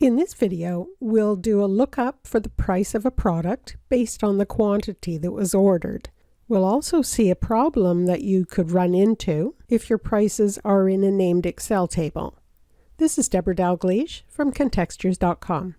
In this video, we'll do a lookup for the price of a product based on the quantity that was ordered. We'll also see a problem that you could run into if your prices are in a named Excel table. This is Debra Dalgleish from Contextures.com.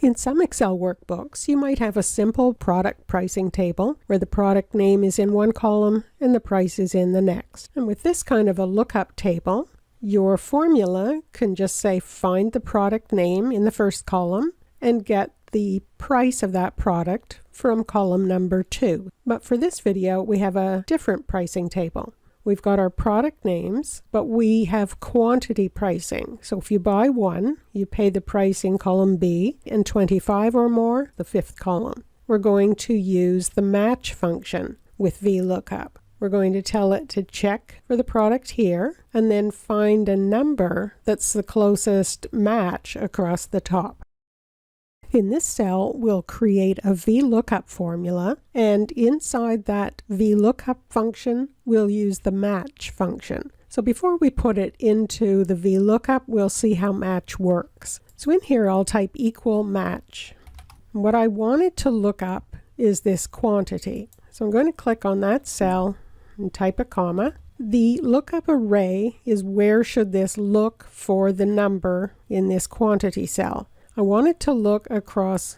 In some Excel workbooks, you might have a simple product pricing table where the product name is in one column and the price is in the next. And with this kind of a lookup table, your formula can just say find the product name in the first column and get the price of that product from column number 2. But for this video, we have a different pricing table. We've got our product names, but we have quantity pricing. So if you buy one, you pay the price in column B, and 25 or more, the 5th column. We're going to use the match function with VLOOKUP. We're going to tell it to check for the product here and then find a number that's the closest match across the top. In this cell, we'll create a VLOOKUP formula, and inside that VLOOKUP function, we'll use the match function. So before we put it into the VLOOKUP, we'll see how match works. So in here, I'll type equal match. What I wanted to look up is this quantity. So I'm going to click on that cell and type a comma. The lookup array is where should this look for the number in this quantity cell. I want it to look across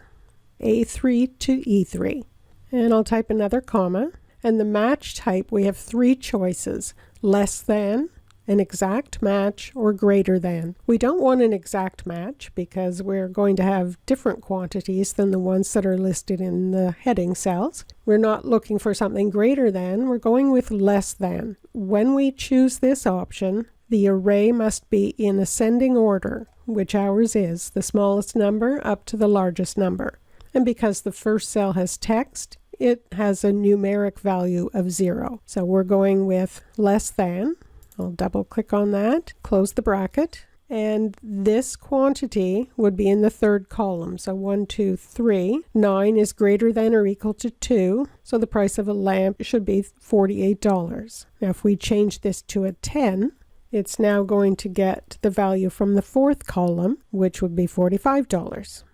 A3 to E3. And I'll type another comma. And the match type, we have 3 choices: less than, an exact match, or greater than. We don't want an exact match because we're going to have different quantities than the ones that are listed in the heading cells. We're not looking for something greater than, we're going with less than. When we choose this option, the array must be in ascending order, which ours is, the smallest number up to the largest number. And because the first cell has text, it has a numeric value of 0. So we're going with less than. I'll double click on that, close the bracket, and this quantity would be in the 3rd column. So 1, 2, 3. 9 is greater than or equal to 2, so the price of a lamp should be $48. Now if we change this to a 10, it's now going to get the value from the 4th column, which would be $45.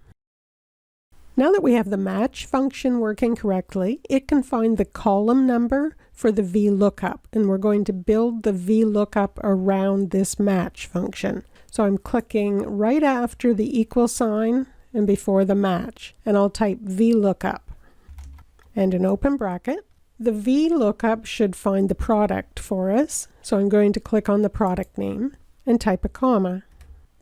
Now that we have the match function working correctly, it can find the column number for the VLOOKUP, and we're going to build the VLOOKUP around this match function. So I'm clicking right after the equal sign and before the match, and I'll type VLOOKUP and an open bracket. The VLOOKUP should find the product for us, so I'm going to click on the product name and type a comma.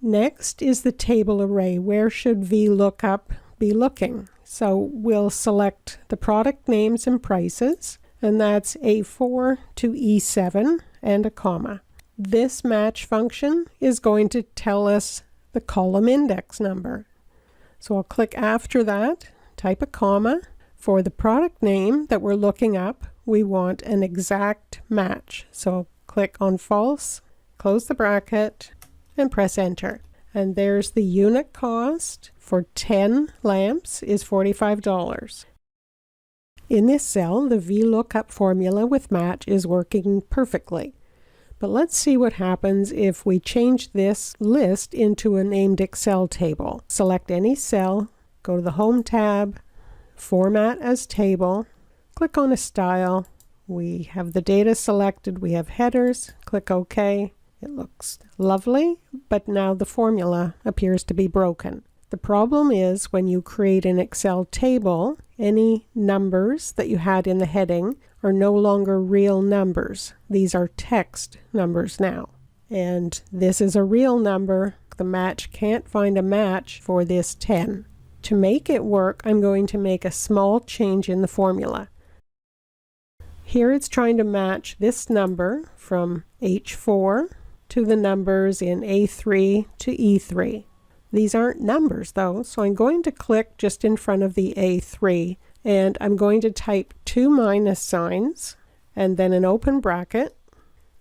Next is the table array. Where should VLOOKUP be looking? So we'll select the product names and prices, and that's A4 to E7 and a comma. This match function is going to tell us the column index number. So I'll click after that, type a comma. For the product name that we're looking up, we want an exact match. So click on false, close the bracket, and press enter. And there's the unit cost for 10 lamps is $45. In this cell, the VLOOKUP formula with match is working perfectly. But let's see what happens if we change this list into a named Excel table. Select any cell, go to the Home tab, Format as Table, click on a style. We have the data selected, we have headers, click OK. It looks lovely, but now the formula appears to be broken. The problem is when you create an Excel table, any numbers that you had in the heading are no longer real numbers. These are text numbers now. And this is a real number. The match can't find a match for this 10. To make it work, I'm going to make a small change in the formula. Here it's trying to match this number from H4 to the numbers in A3 to E3. These aren't numbers though, so I'm going to click just in front of the A3 and I'm going to type 2 minus signs and then an open bracket.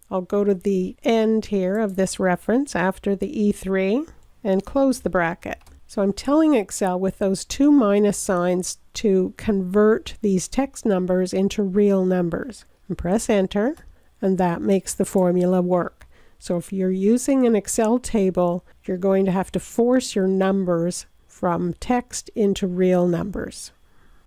I'll go to the end here of this reference after the E3 and close the bracket. So I'm telling Excel with those 2 minus signs to convert these text numbers into real numbers. And press enter, and that makes the formula work. So if you're using an Excel table, you're going to have to force your numbers from text into real numbers.